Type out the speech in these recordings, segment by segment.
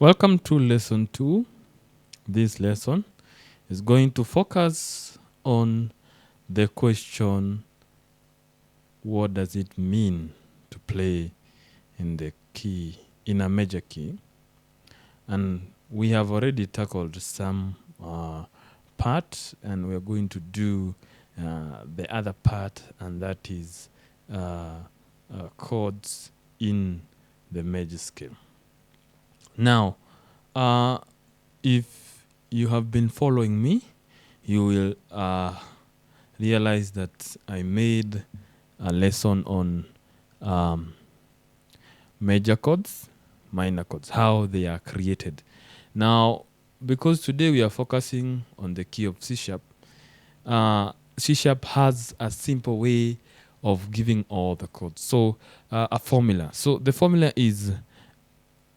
Welcome to lesson 2. This lesson is going to focus on the question, what does it mean to play in the key, in a major key? And we have already tackled some part, and we're going to do the other part, and that is chords in the major scale. Now, if you have been following me, you will realize that I made a lesson on major chords, minor chords, how they are created. Now, because today we are focusing on the key of C sharp, C sharp has a simple way of giving all the chords. So, a formula. So, the formula is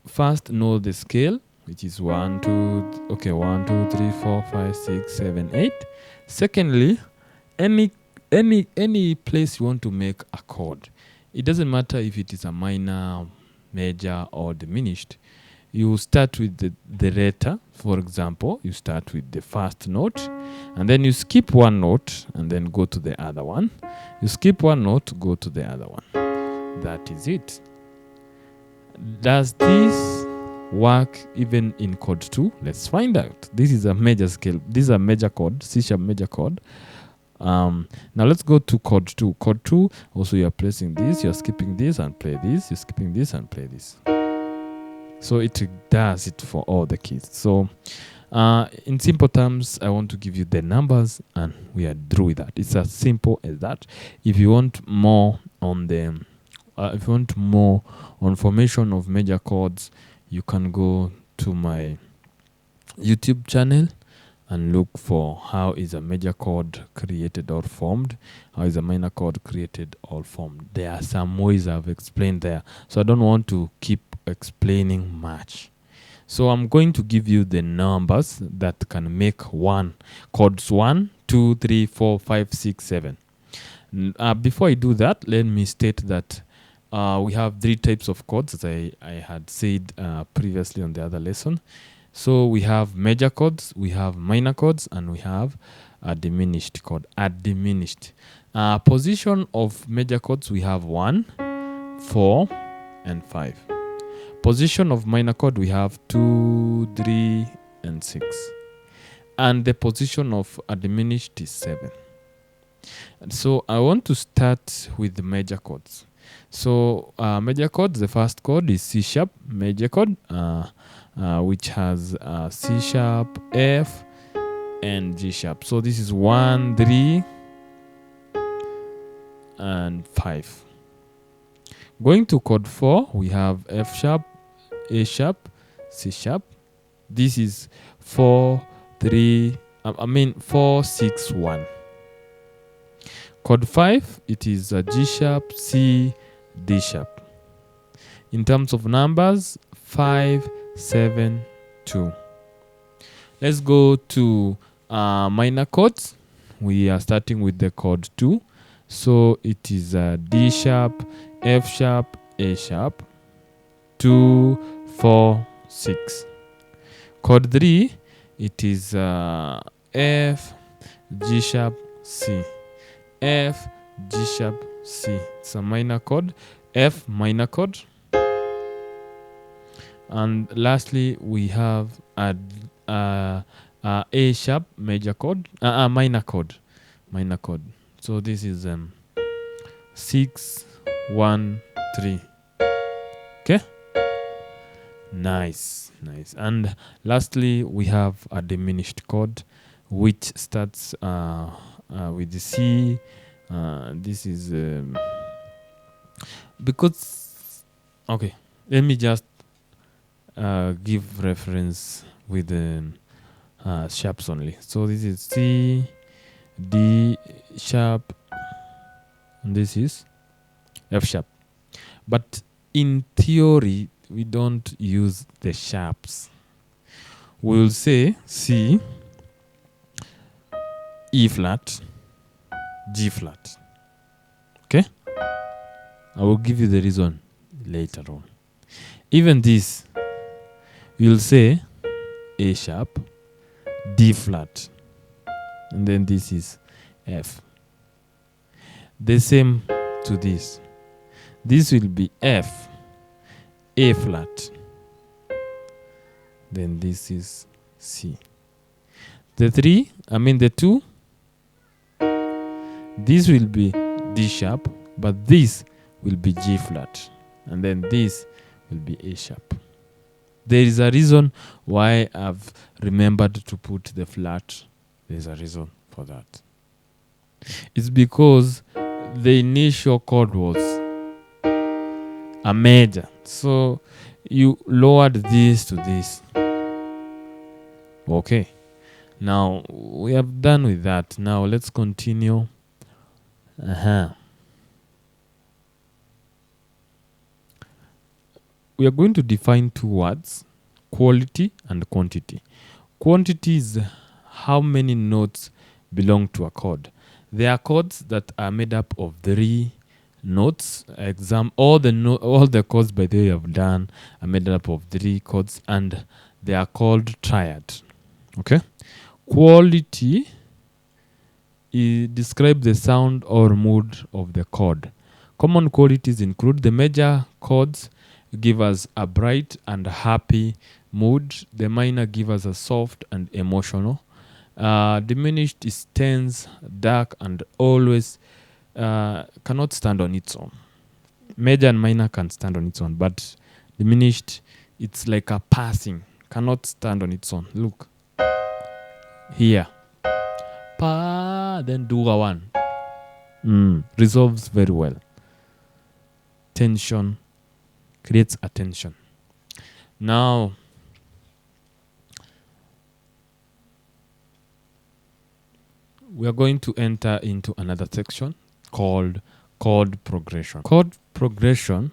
first know the scale, which is 1, 2, 3, 4, 5, 6, 7, 8. Secondly, any place you want to make a chord. It doesn't matter if it is a minor, major, or diminished. You start with the letter. For example, you start with the first note, and then you skip one note, and then go to the other one. You skip one note, go to the other one. That is it. Does this work even in chord 2? Let's find out. This is a major scale. This is a major chord, C sharp major chord. Now let's go to chord 2. Chord 2, also you're pressing this, you're skipping this and play this, you're skipping this and play this. So it does it for all the keys. So in simple terms, I want to give you the numbers and we are through with that. It's as simple as that. If you want more on the if you want more on formation of major chords, you can go to my YouTube channel and look for how is a major chord created or formed, how is a minor chord created or formed. There are some ways I've explained there, so I don't want to keep explaining much. So I'm going to give you the numbers that can make chords 1, 2, 3, 4, 5, 6, 7. Before I do that, let me state that we have 3 types of chords, as I had said previously on the other lesson. So we have major chords, we have minor chords, and we have a diminished chord. A diminished position of major chords, we have 1, 4, and 5. Position of minor chord, we have 2, 3, and 6. And the position of a diminished is 7. So I want to start with the major chords. So major chords, the first chord is C sharp major chord, which has C sharp, F, and G sharp. So this is 1, 3, and 5. Going to chord 4, we have F sharp, A sharp, C sharp. This is 4, 6, 1. Chord 5, it is G sharp, C, D sharp. In terms of numbers, 5, 7, 2. Let's go to minor chords. We are starting with the chord 2. So it is D sharp, F sharp, A sharp, 2, 4, 6. Chord 3, it is F, G sharp, C. F, G sharp, C. It's a minor chord. F, minor chord. And lastly, we have a sharp major chord, minor chord. Minor chord. So this is 6, 1, 3. Okay? Nice. And lastly, we have a diminished chord, which starts with the C. This is because okay, let me just give reference with sharps only. So this is C, D sharp, and this is F sharp. But in theory, we don't use the sharps. We'll say C, E flat, G flat. Okay? I will give you the reason later on. Even this, you'll say A sharp, D flat, and then this is F. The same to this. This will be F, A flat, then this is C. The two, this will be D sharp, but this will be G flat, and then this will be A sharp. There is a reason why I've remembered to put the flat. There's a reason for that. It's because the initial chord was a major, so you lowered this to this. Okay, now we have done with that. Now let's continue. We are going to define two words, quality and quantity. Quantity is how many notes belong to a chord. There are chords that are made up of 3 notes. All the chords by the way I've done are made up of 3 chords, and they are called triad. Okay. Quality describes the sound or mood of the chord. Common qualities include the major chords give us a bright and happy mood. The minor give us a soft and emotional. Diminished is tense, dark, and always cannot stand on its own. Major and minor can stand on its own, but diminished, it's like a passing, cannot stand on its own. Look here, pa, then do a 1. Resolves very well. Tension, creates attention. Now, we are going to enter into another section called chord progression. Chord progression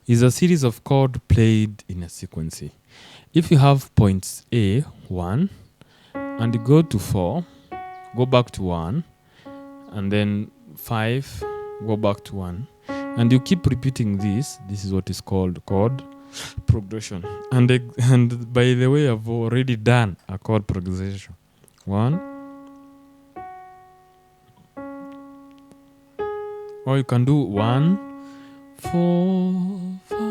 is a series of chords played in a sequence. If you have points A, 1, and you go to 4, go back to 1, and then 5, go back to 1, and you keep repeating this is what is called chord progression. And by the way, I've already done a chord progression. 1, or you can do 1, 4, 5.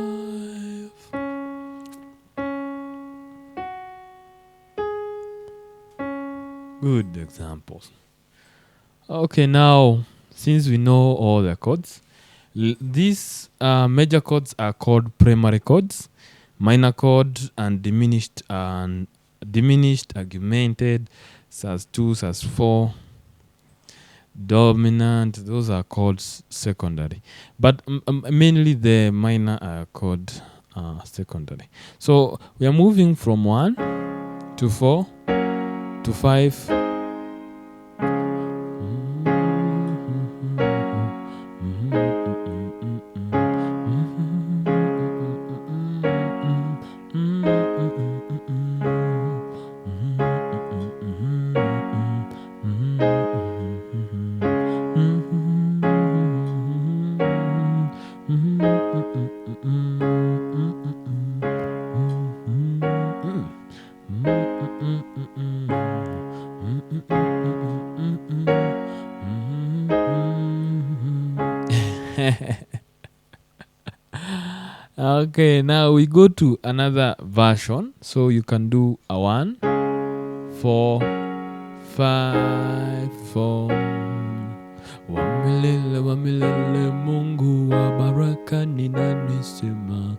Good examples. Okay, now since we know all the chords, these major chords are called primary chords, minor chord, and diminished, augmented, sus2, sus4, dominant. Those are called secondary, but mainly the minor are called secondary. So we are moving from 1 to 4 to 5. Okay, now we go to another version. So you can do a 1, 4, 5, 4. Wamilele, wamilele, Mungu wa baraka ninanisema.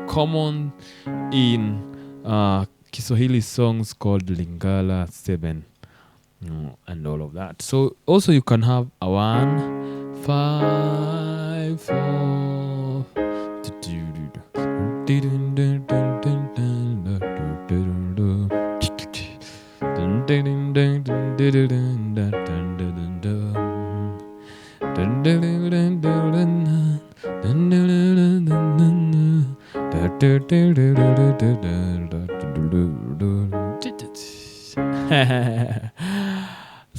Common in Kiswahili songs called Lingala 7 and all of that. So also you can have a 1, 5, 4.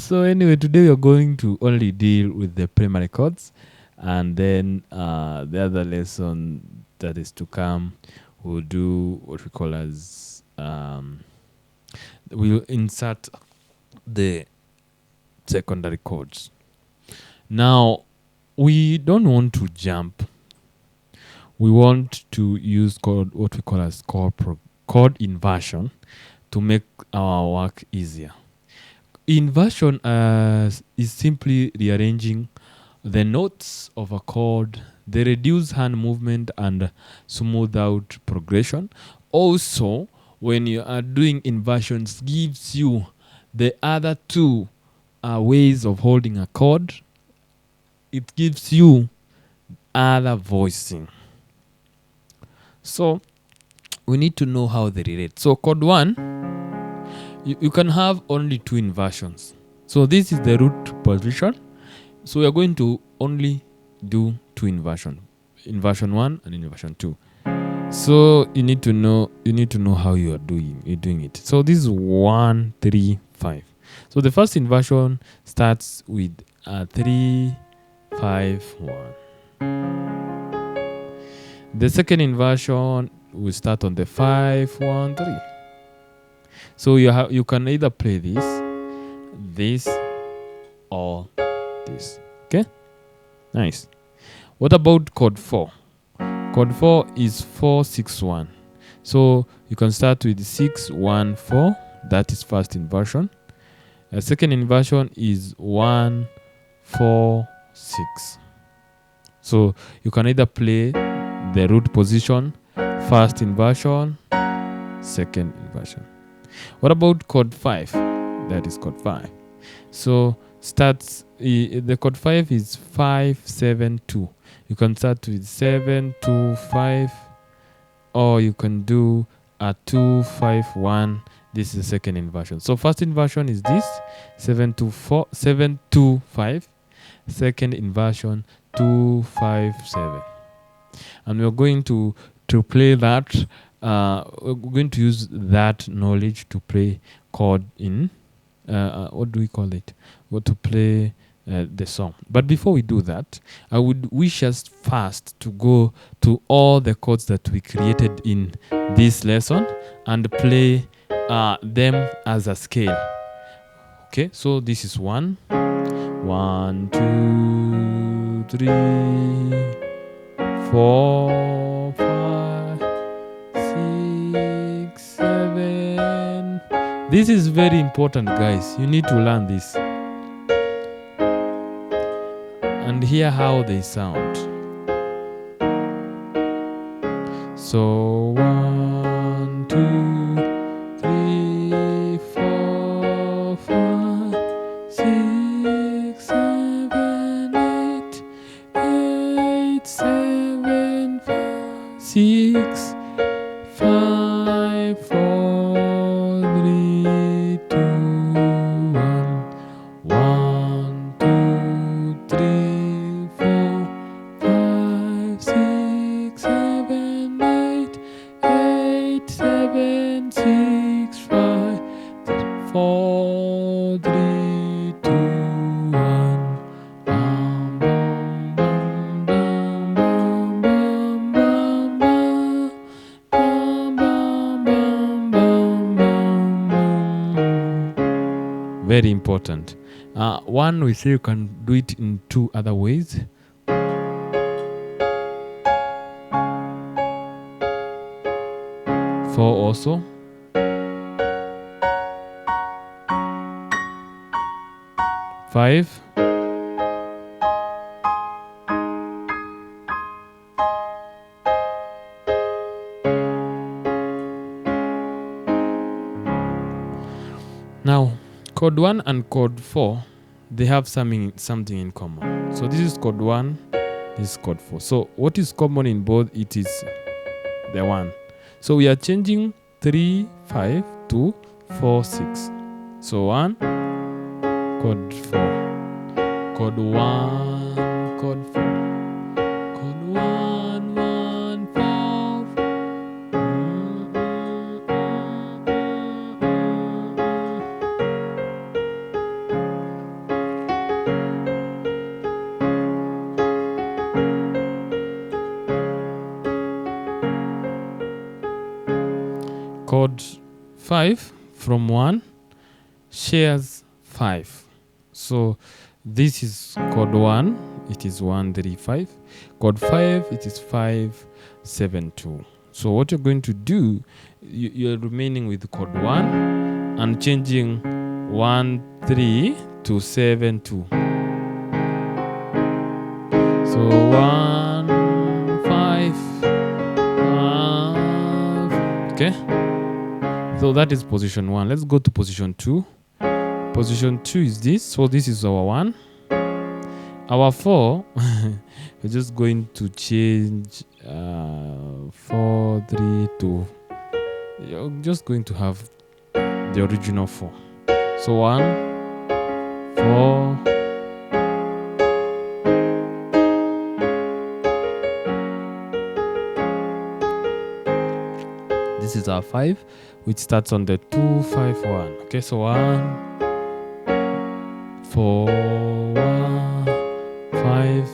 So anyway, today we are going to only deal with the primary chords, and then the other lesson that is to come, we'll do what we call as we'll insert the secondary chords. Now, we don't want to jump. We want to use what we call as chord inversion to make our work easier. Inversion is simply rearranging the notes of a chord. They reduce hand movement and smooth out progression. Also, when you are doing inversions, gives you the other two ways of holding a chord. It gives you other voicing. So we need to know how they relate. So chord 1, you can have only two inversions. So this is the root position. So we are going to only do two inversion. Inversion 1 and inversion 2. So you need to know how you're doing it. So this is 1, 3, 5. So the first inversion starts with 3, 5, 1. The second inversion will start on the 5, 1, 3. So you can either play this, or this. Okay? Nice. What about chord 4? Chord 4 is 4, 6, 1. So you can start with 6, 1, 4. That is first inversion. The second inversion is 1, 4, 6. So you can either play the root position, first inversion, second inversion. What about chord 5? That is chord 5. So the chord 5 is 5, 7, 2. You can start with 7, 2, 5, or you can do a 2, 5, 1. This is the second inversion. So first inversion is this 7, 2, 4, 7, 2, 5. Second inversion 2, 5, 7. And we're going to play that. We're going to use that knowledge to play chord in what do we call it? What to play the song. But before we do that, I would wish us first to go to all the chords that we created in this lesson and play them as a scale. Okay, so this is 1, 1, 2, 3, 4, 5, 6, 7. This is very important, guys. You need to learn this and hear how they sound. So 1, 2, 3, 4, 5, 6, 7, 8, 8, 7, 5, 6, 5, 4, 3, 2, 1. 1, 2, 3, 4, 5, 6, 7, 8, 8, 7, 6, 5, 4, 3, 2, 1. Bum, bum, bum, bum, bum, bum, bum, bum. Bum, bum, bum, bum, bum, bum. Very important. One, we say you can do it in two other ways. 4 also. 5. Now, chord 1 and chord 4, they have something in common. So this is chord 1, this is chord 4. So what is common in both? It is the 1. So we are changing 3, 5 to 4, 6. So 1, chord 4, chord 1, chord 4, chord 1, 1, 4. chord 5 from 1 shares 5. So this is chord 1, it is 1, 3, 5. Chord 5, it is 5, 7, 2. So what you're going to do, you're remaining with chord 1 and changing 1, 3 to 7, 2. So 1, 5, 5. Okay. So that is position 1. Let's go to position 2. Position 2 is this. So this is our 1. Our 4, we're just going to change 4, 3 to. You're just going to have the original 4. So 1, 4. This is our 5, which starts on the 2, 5, 1. Okay, so 1, 4, 1, 5.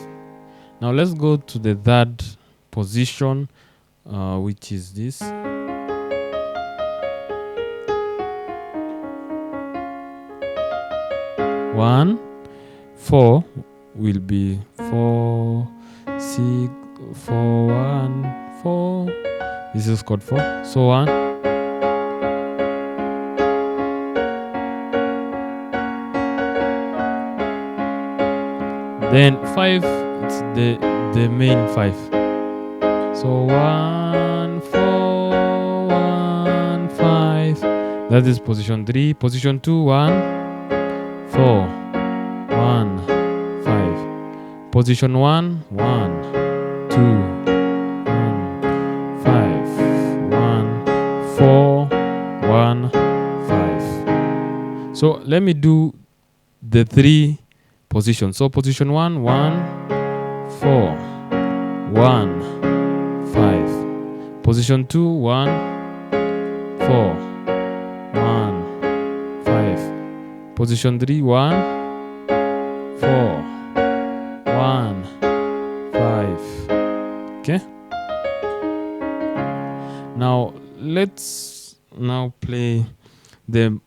Now let's go to the third position, which is this. 1, 4 will be 4, 6, 4, 1, 4. This is chord 4. So 1. Then 5, it's the main 5. So 1, 4, 1, 5. That is position 3. Position 2, 1, 4, 1, 5. Position 1, 1, 2, 1, 5, 1, 4, 1, 5. So let me do the 3 positions. So position 1, 1, 4, 1, 5. Position 2, 1, 4, 1, 5. Position 3, 1, 4, 1, 5. Okay. Now let's play the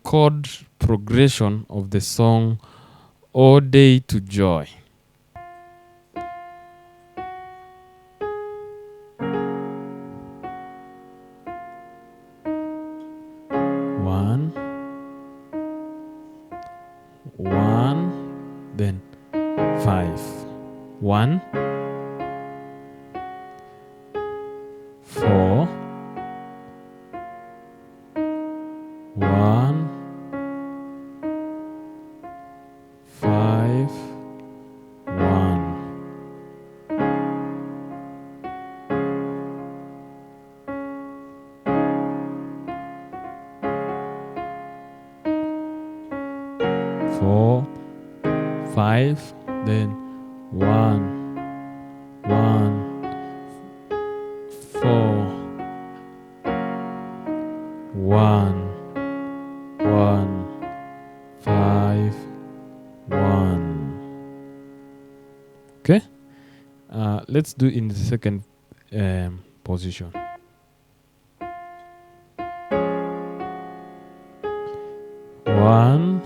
chord progression of the song "All Day to Joy." One, then 5. 1, 4, 1, 5, 1. Four, 5, then 1, 1, 4, 1, 1, 5, 1. Okay. Let's do in the second position. 1,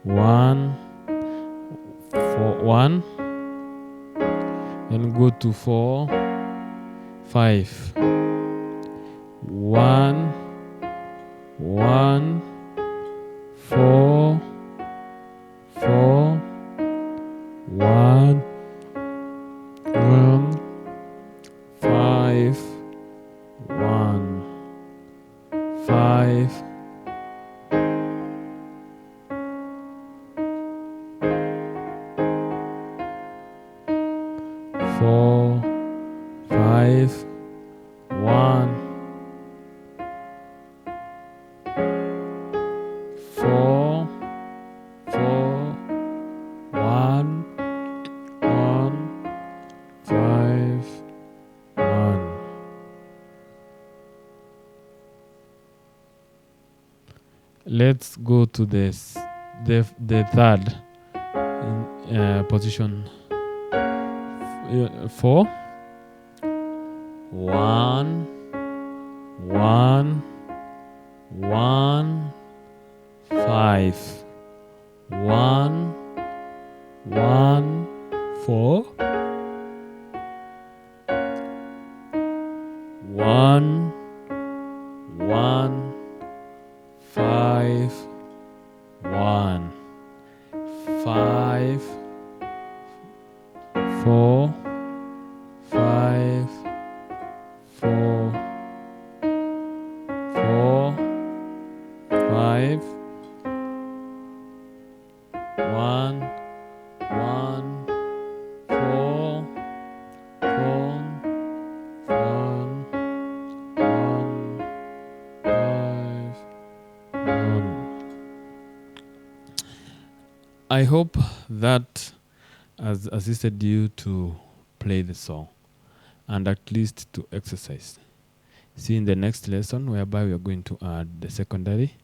1, 4, 1. Then go to 4, 5. 1, 1, 4, 4, 1, 1, 5, 1, 5. 4, 5, 1, 4, 4, 1, 1, 5, 1. Let's go to the third position. 4, 1, 1, 1, 5, 1, 1, 4, 1, 1, 5, 1, 5, 4, 5, 4, 4, 5, 1, 1, 4, 4, 1, 1, 5, 1. I hope that has assisted you to play the song and at least to exercise. See you in the next lesson, whereby we are going to add the secondary